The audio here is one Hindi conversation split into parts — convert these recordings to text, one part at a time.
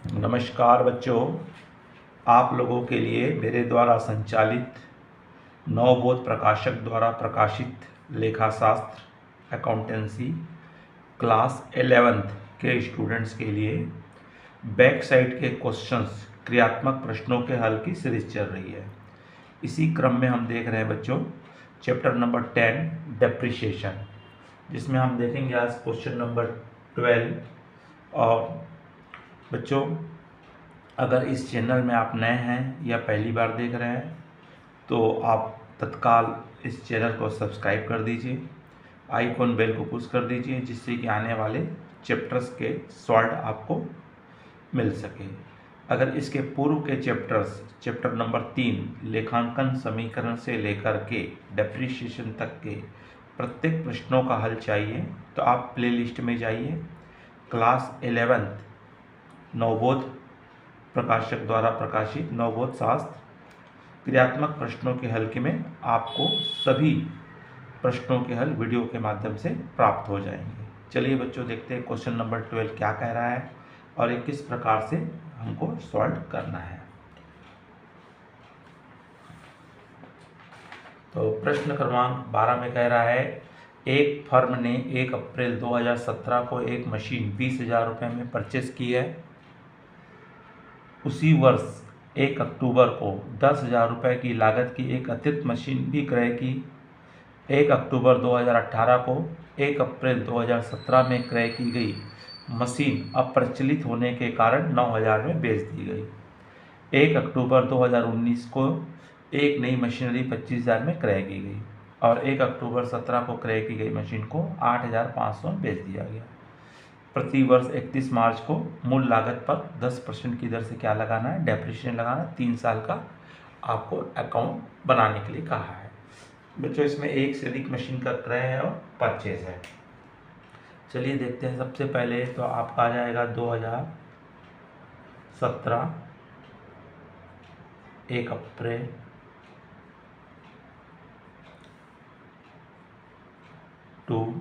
नमस्कार बच्चों, आप लोगों के लिए मेरे द्वारा संचालित नवबोध प्रकाशक द्वारा प्रकाशित लेखाशास्त्र अकाउंटेंसी क्लास 11th के स्टूडेंट्स के लिए बैक साइड के क्वेश्चंस क्रियात्मक प्रश्नों के हल की सीरीज चल रही है। इसी क्रम में हम देख रहे हैं बच्चों चैप्टर नंबर 10 डेप्रिसिएशन, जिसमें हम देखेंगे आज क्वेश्चन नंबर 12। और बच्चों, अगर इस चैनल में आप नए हैं या पहली बार देख रहे हैं तो आप तत्काल इस चैनल को सब्सक्राइब कर दीजिए, आइकॉन बेल को पुश कर दीजिए, जिससे कि आने वाले चैप्टर्स के सॉल्व आपको मिल सके। अगर इसके पूर्व के चैप्टर नंबर 3 लेखांकन समीकरण से लेकर के डेप्रिसिएशन तक के प्रत्येक प्रश्नों का हल चाहिए तो आप प्लेलिस्ट में जाइए। क्लास 11th नवबोध प्रकाशक द्वारा प्रकाशित नवबोध शास्त्र क्रियात्मक प्रश्नों के हल के में आपको सभी प्रश्नों के हल वीडियो के माध्यम से प्राप्त हो जाएंगे। चलिए बच्चों, देखते हैं क्वेश्चन नंबर 12 क्या कह रहा है और ये किस प्रकार से हमको सॉल्व करना है। तो प्रश्न क्रमांक 12 में कह रहा है, एक फर्म ने 1 अप्रैल 2017 को एक मशीन 20,000 रुपये में परचेस की है। उसी वर्ष 1 अक्टूबर को 10,000 रुपये की लागत की एक अतिरिक्त मशीन भी क्रय की। 1 अक्टूबर 2018 को 1 अप्रैल 2017 में क्रय की गई मशीन अप्रचलित होने के कारण 9,000 में बेच दी गई। 1 अक्टूबर 2019 को एक नई मशीनरी 25,000 में क्रय की गई और 1 अक्टूबर 17 को क्रय की गई मशीन को 8,500 में बेच दिया गया। प्रति वर्ष 31 मार्च को मूल लागत पर 10% की दर से क्या लगाना है, डेप्रिसिएशन लगाना। 3 साल का आपको अकाउंट बनाने के लिए कहा है। बच्चों, इसमें एक से अधिक मशीन का क्रय है और परचेज है। चलिए देखते हैं। सबसे पहले तो आपका आ जाएगा 2017 1 अप्रैल टू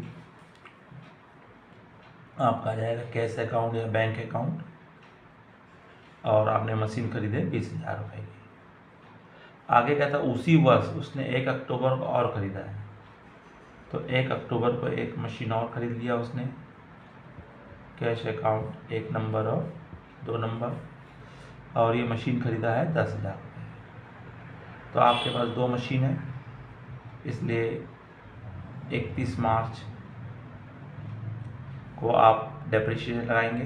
आपका आ जाएगा कैश अकाउंट या बैंक अकाउंट, और आपने मशीन खरीदे 20,000 रुपये की। आगे क्या था, उसी वर्ष उसने 1 अक्टूबर को और ख़रीदा है, तो 1 अक्टूबर को एक मशीन और ख़रीद लिया उसने। कैश अकाउंट 1 नंबर और 2 नंबर, और ये मशीन ख़रीदा है 10,000 रुपये। तो आपके पास 2 मशीन है, इसलिए 31 मार्च को आप डेप्रिसिएशन लगाएंगे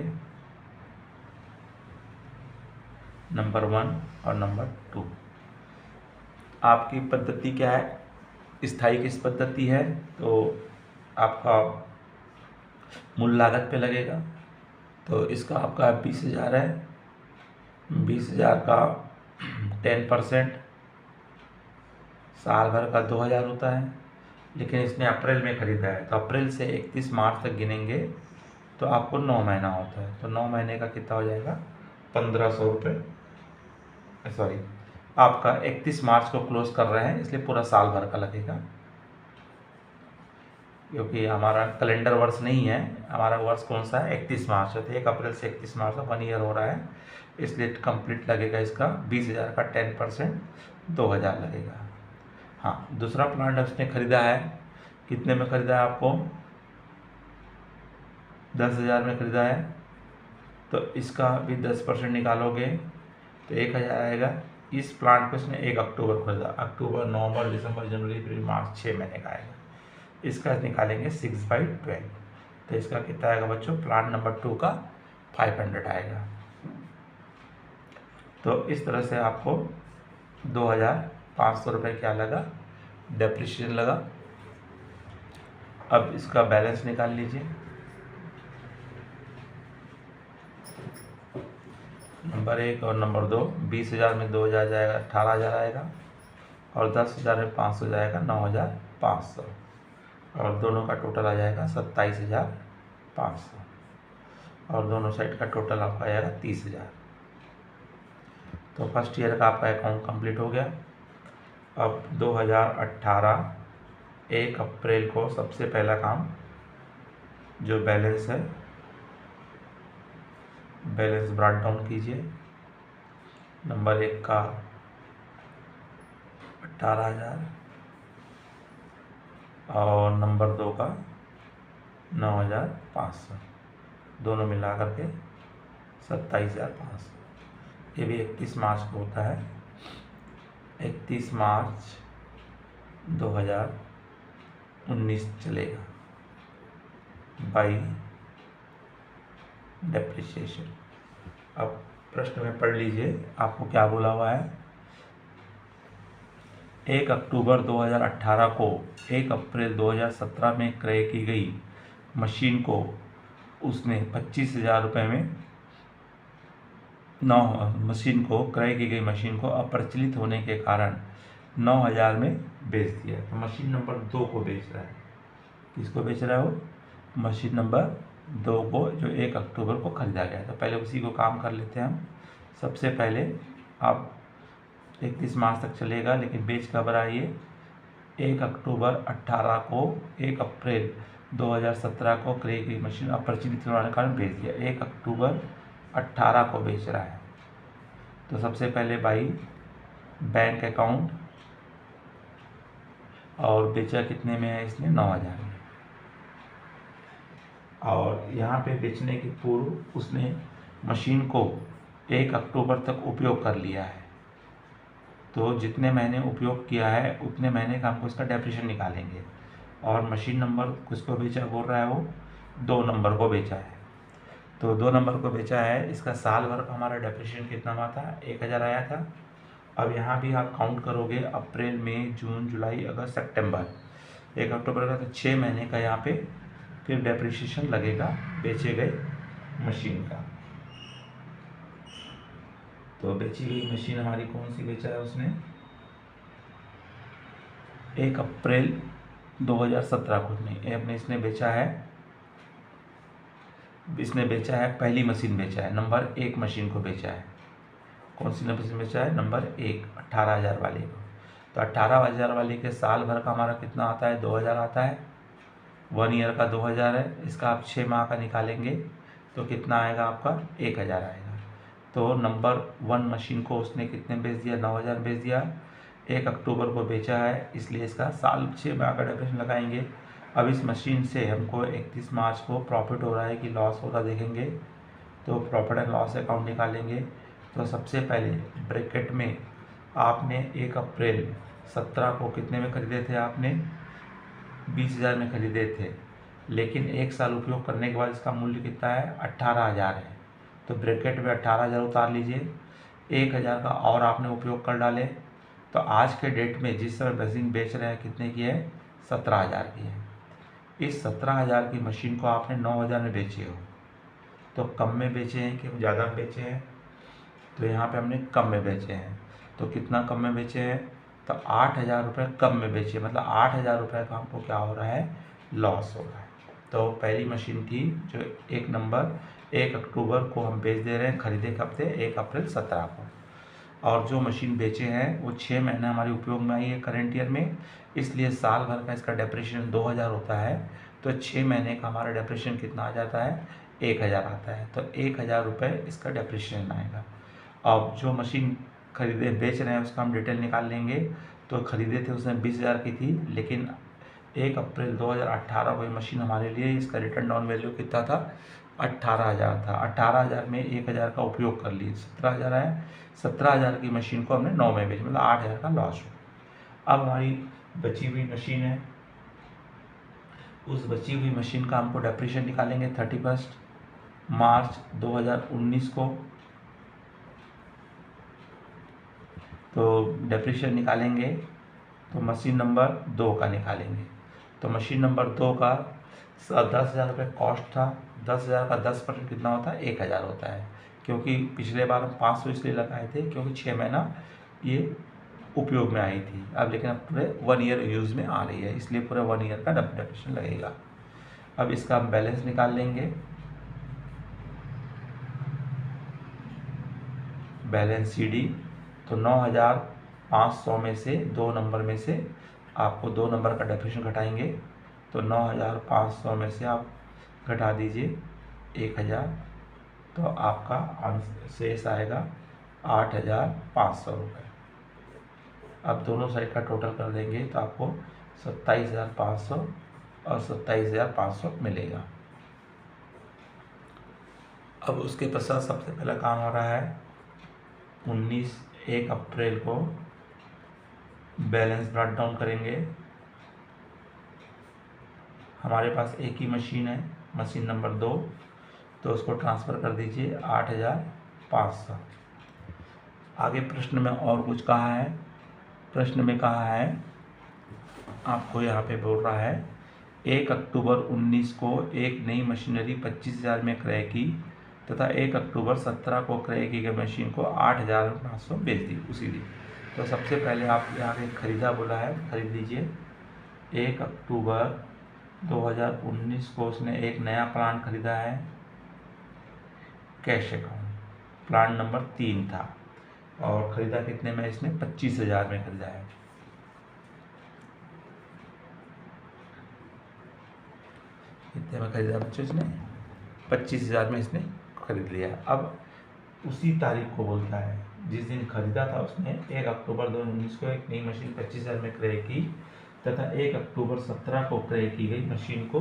नंबर 1 और नंबर 2। आपकी पद्धति क्या है, स्थायी किस पद्धति है, तो आपका मूल लागत पे लगेगा। तो इसका आपका 20,000 है, 20,000 का 10% साल भर का 2,000 होता है। लेकिन इसने अप्रैल में ख़रीदा है, तो अप्रैल से 31 मार्च तक गिनेंगे तो आपको 9 महीना होता है। तो 9 महीने का कितना हो जाएगा, 1,500 रुपये। सॉरी, आपका 31 मार्च को क्लोज कर रहे हैं, इसलिए पूरा साल भर का लगेगा, क्योंकि हमारा कैलेंडर वर्ष नहीं है, हमारा वर्ष कौन सा है, 31 मार्च है। तो 1 अप्रैल से 31 मार्च तक 1 ईयर हो रहा है, इसलिए कंप्लीट लगेगा इसका 20,000 का 10% 2,000 लगेगा। हाँ, दूसरा प्लांट उसने ख़रीदा है, कितने में ख़रीदा है, आपको 10,000 में ख़रीदा है, तो इसका भी 10% निकालोगे तो 1,000 आएगा। इस प्लांट को इसने 1 अक्टूबर को ख़रीदा, अक्टूबर, नवंबर, दिसंबर, जनवरी, फरवरी, मार्च, 6 महीने का आएगा। इसका निकालेंगे 6/12, तो इसका कितना आएगा बच्चों, प्लांट नंबर 2 का 500 आएगा। तो इस तरह से आपको 2,500 रुपये क्या लगा, डेप्रिसिएशन लगा। अब इसका बैलेंस निकाल लीजिए। नंबर 1 और नंबर 2, 20,000 में 2,000 जाएगा, 18,000 आएगा, और 10,000 में 500 जाएगा, 9,500, और दोनों का टोटल आ जाएगा 27,500, और दोनों साइड का टोटल आपका आएगा 30,000। तो फर्स्ट ईयर का आपका अकाउंट कंप्लीट हो गया। अब 2018 1 अप्रैल को सबसे पहला काम, जो बैलेंस है बैलेंस ब्रॉट डाउन कीजिए। नंबर 1 का 18,000 और नंबर 2 का 9,500, दोनों मिला करके 27,500। ये भी 31 मार्च को होता है। 31 मार्च 2019 चलेगा बाई डेप्रिसिएशन। अब प्रश्न में पढ़ लीजिए आपको क्या बोला हुआ है। 1 अक्टूबर 2018 को 1 अप्रैल 2017 में क्रय की गई मशीन को उसने 25,000 रुपये में मशीन को क्रय की गई मशीन को अप्रचलित होने के कारण 9,000 में बेच दिया। तो मशीन नंबर 2 को बेच रहा है। किसको बेच रहा है वो? मशीन नंबर 2 को, जो 1 अक्टूबर को खरीदा गया। तो पहले उसी को काम कर लेते हैं हम। सबसे पहले आप 31 मार्च तक चलेगा, लेकिन बेच कब रहा है ये? 1 अक्टूबर 18 को 1 अप्रैल 2017 को क्रय की मशीन अप्रचलित होने के कारण बेच दिया। 1 अक्टूबर 18 को बेच रहा है। तो सबसे पहले भाई बैंक अकाउंट, और बेचा कितने में है इसने? 9,000 में। और यहाँ पे बेचने के पूर्व उसने मशीन को 1 अक्टूबर तक उपयोग कर लिया है। तो जितने महीने उपयोग किया है उतने महीने का हमको इसका डेप्रिसिएशन निकालेंगे। और मशीन नंबर किसको बेचा बोल रहा है वो? 2 नंबर को बेचा है। तो 2 नंबर को बेचा है, इसका साल भर का हमारा डेप्रिसिएशन कितना हुआ था? 1,000 आया था। अब यहाँ भी आप काउंट करोगे अप्रैल, मई, जून, जुलाई, अगस्त, सितंबर, 1 अक्टूबर का, तो 6 महीने का यहाँ पे फिर डेप्रिसिएशन लगेगा बेचे गए मशीन का। तो बेची गई मशीन हमारी कौन सी बेचा है उसने? 1 अप्रैल 2017 को नहीं, इसने बेचा है पहली मशीन बेचा है, नंबर 1 मशीन को बेचा है। कौन सी मशीन बेचा है? नंबर 1, 18,000 वाले को। तो 18,000 वाले के साल भर का हमारा कितना आता है? 2,000 आता है। 1 ईयर का 2,000 है। इसका आप 6 माह का निकालेंगे तो कितना आएगा आपका? 1,000 आएगा। तो नंबर 1 मशीन को उसने कितने बेच दिया? 9,000 बेच दिया। 1 अक्टूबर को बेचा है, इसलिए इसका साल 6 माह का डेप्रिसिएशन लगाएंगे। अब इस मशीन से हमको 31 मार्च को प्रॉफिट हो रहा है कि लॉस हो रहा देखेंगे। तो प्रॉफिट एंड लॉस अकाउंट निकालेंगे। तो सबसे पहले ब्रैकेट में आपने 1 अप्रैल 17 को कितने में खरीदे थे? आपने 20,000 में खरीदे थे, लेकिन 1 साल उपयोग करने के बाद इसका मूल्य कितना है? 18,000 है। तो ब्रैकेट में 18,000 उतार लीजिए। 1,000 का और आपने उपयोग कर डाले, तो आज के डेट में जिस समय मशीन बेच रहे हैं कितने की है? 17,000 की है। इस 17,000 की मशीन को आपने 9,000 में बेचे हो। तो कम में बेचे हैं कि ज़्यादा में बेचे हैं? तो यहाँ पे हमने कम में बेचे हैं। तो कितना कम में बेचे हैं? तो 8,000 रुपये कम में बेचे, मतलब 8,000 रुपये का हमको क्या हो रहा है? लॉस हो रहा है। तो पहली मशीन थी जो 1 नंबर 1 अक्टूबर को हम बेच दे रहे हैं, खरीदे कब थे? 1 अप्रैल 17 को। और जो मशीन बेचे हैं वो 6 महीने हमारे उपयोग में आई है करंट ईयर में, इसलिए साल भर का इसका डेप्रिसिएशन 2,000 होता है। तो 6 महीने का हमारा डेप्रिसिएशन कितना आ जाता है? 1,000 आता है। तो 1,000 रुपये इसका डेप्रिसिएशन आएगा। अब जो मशीन खरीदे बेच रहे हैं उसका हम डिटेल निकाल लेंगे। तो खरीदे थे उसने 20,000 की थी, लेकिन 1 अप्रैल 2018 को ये मशीन हमारे लिए, इसका रिटर्न डाउन वैल्यू कितना था? 18,000 था। 18,000 में 1,000 का उपयोग कर लिए, 17,000 आया। 17,000 की मशीन को हमने 9 में बेच, मतलब 8,000 का लॉस हुआ। अब हमारी बची हुई मशीन है, उस बची हुई मशीन का हमको डेप्रिसिएशन निकालेंगे 31 मार्च 2019 को। तो डेप्रिसिएशन निकालेंगे तो मशीन नंबर 2 का निकालेंगे। तो मशीन नंबर 2 का 10,000 रुपये कॉस्ट था। 10,000 का 10% कितना होता है? 1,000 होता है। क्योंकि पिछले बार हम 500 इसलिए लगाए थे क्योंकि 6 महीना ये उपयोग में आई थी। अब लेकिन अब पूरे 1 ईयर यूज़ में आ रही है, इसलिए पूरा 1 ईयर का डेप्रिसिएशन लगेगा। अब इसका हम बैलेंस निकाल लेंगे। बैलेंस CD, तो 9,500 में से 2 नंबर में से आपको 2 नंबर का डेप्रिसिएशन घटाएंगे। तो 9,500 में से आप घटा दीजिए 1,000, तो आपका शेष आएगा 8,500 रुपये। अब दोनों साइड का टोटल कर देंगे तो आपको 27,500 और 27,500 मिलेगा। अब उसके पश्चात सबसे पहला काम हो रहा है 1 अप्रैल को बैलेंस ब्रॉट डाउन करेंगे। हमारे पास एक ही मशीन है, मशीन नंबर 2, तो उसको ट्रांसफ़र कर दीजिए 8,500। आगे प्रश्न में और कुछ कहा है। प्रश्न में कहा है आपको यहाँ पे बोल रहा है 1 अक्टूबर 19 को एक नई मशीनरी 25,000 में क्रय की तथा 1 अक्टूबर 17 को क्रय की गई मशीन को 8,500 बेच दी उसी दिन। तो सबसे पहले आप यहाँ पे खरीदा बोला है, खरीद लीजिए। 1 अक्टूबर 2019 को उसने एक नया प्लांट खरीदा है, कैश अकाउंट, प्लांट नंबर 3 था और ख़रीदा कितने में? इसने 25,000 में खरीदा है। कितने में खरीदा बच्चों? इसने 25,000 में इसने खरीद लिया। अब उसी तारीख को बोलता है जिस दिन खरीदा था उसने 1 अक्टूबर 2019 को एक नई मशीन 25,000 में क्रय की तथा 1 अक्टूबर 17 को क्रय की गई मशीन को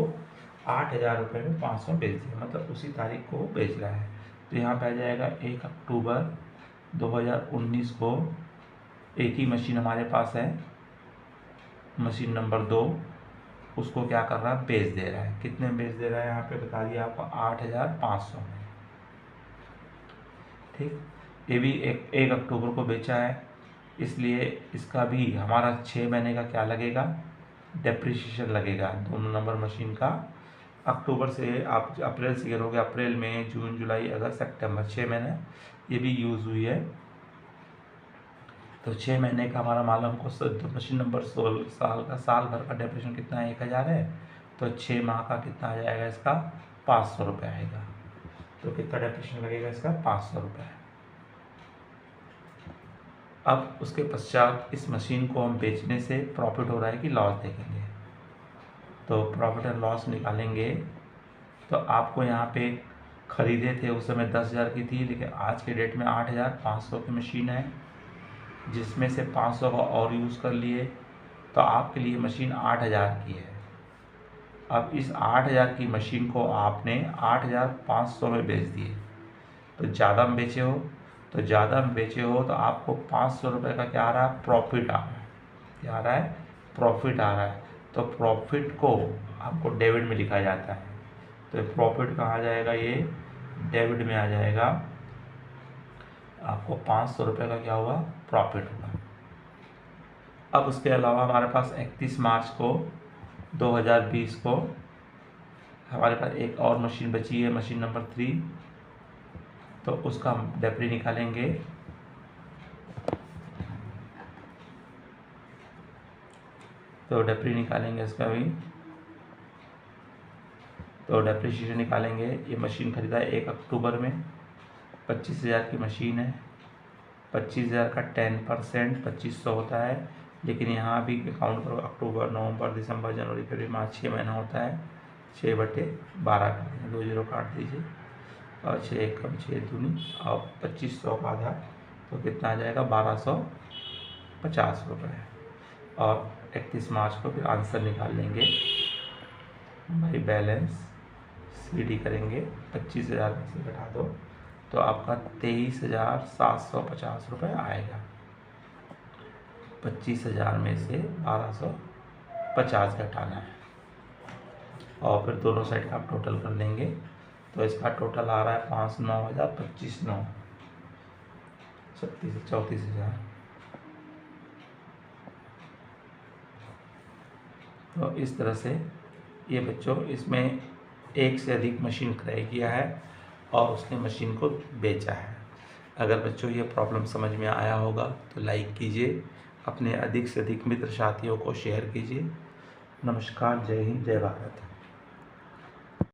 8,000 रुपये में 500 बेच दिया, मतलब उसी तारीख को बेच रहा है। तो यहाँ पे आ जाएगा 1 अक्टूबर 2019 को एक ही मशीन हमारे पास है, मशीन नंबर 2, उसको क्या कर रहा है? बेच दे रहा है। कितने में बेच दे रहा है? यहाँ पे बता दिया आपको 8,500 में। ठीक, ये भी 1 अक्टूबर को बेचा है, इसलिए इसका भी हमारा 6 महीने का क्या लगेगा? डेप्रिसिएशन लगेगा दोनों नंबर मशीन का। अक्टूबर से आप अप्रैल से करोगे, अप्रैल में, जून, जुलाई, अगस्त, सितंबर, 6 महीने ये भी यूज़ हुई है। तो 6 महीने का हमारा मालूम हमको मशीन नंबर 16 साल भर का डेप्रिसिएशन कितना है? 1,000 है। तो 6 माह का कितना आ जाएगा? इसका 500 रुपये आएगा। तो कितना डेप्रिसिएशन लगेगा इसका? 500 रुपये। अब उसके पश्चात इस मशीन को हम बेचने से प्रॉफिट हो रहा है कि लॉस देखेंगे। तो प्रॉफिट एंड लॉस निकालेंगे तो आपको यहाँ पे ख़रीदे थे उस समय 10,000 की थी, लेकिन आज के डेट में 8,500 की मशीन है, जिसमें से 500 का और यूज़ कर लिए, तो आपके लिए मशीन 8,000 की है। अब इस 8,000 की मशीन को आपने 8,500 में बेच दिए। तो ज़्यादा में बेचे हो तो आपको 500 रुपये का क्या आ रहा है? प्रॉफिट आ रहा है। क्या आ रहा है? प्रॉफिट आ रहा है। तो प्रॉफिट को आपको डेबिट में लिखा जाता है। तो प्रॉफिट कहाँ आ जाएगा? ये डेबिट में आ जाएगा। आपको 500 रुपये का क्या हुआ? प्रॉफिट हुआ। अब उसके अलावा हमारे पास 31 मार्च को 2020 को हमारे पास एक और मशीन बची है, मशीन नंबर 3, तो उसका हम डेप्री निकालेंगे। तो डेप्री निकालेंगे इसका भी, तो डेप्रीशिएशन निकालेंगे। ये मशीन खरीदा है 1 अक्टूबर में, 25,000 की मशीन है। 25,000 का 10% 2,500 होता है, लेकिन यहाँ भी काउंट करो, अक्टूबर, नवंबर, दिसंबर, जनवरी, फरवरी, मार्च, 6 महीना होता है। 6/12 कर दीजिए, 2 0 काट दीजिए और 6 एकम 6 दूनी और 2,500 का आधा, तो कितना आ जाएगा? 1,250 रुपये। और 31 मार्च को फिर आंसर निकाल लेंगे भाई, बैलेंस CD करेंगे, 25,000 में से घटा दो तो आपका 23,750 रुपये आएगा। 25,000 में से 1,250 घटाना है और फिर दोनों साइड का आप टोटल कर लेंगे। तो इसका टोटल आ रहा है 5 9 हज़ार 25 9 34,000। तो इस तरह से ये बच्चों, इसमें एक से अधिक मशीन क्रय किया है और उसने मशीन को बेचा है। अगर बच्चों ये प्रॉब्लम समझ में आया होगा तो लाइक कीजिए, अपने अधिक से अधिक मित्र साथियों को शेयर कीजिए। नमस्कार, जय हिंद, जय भारत।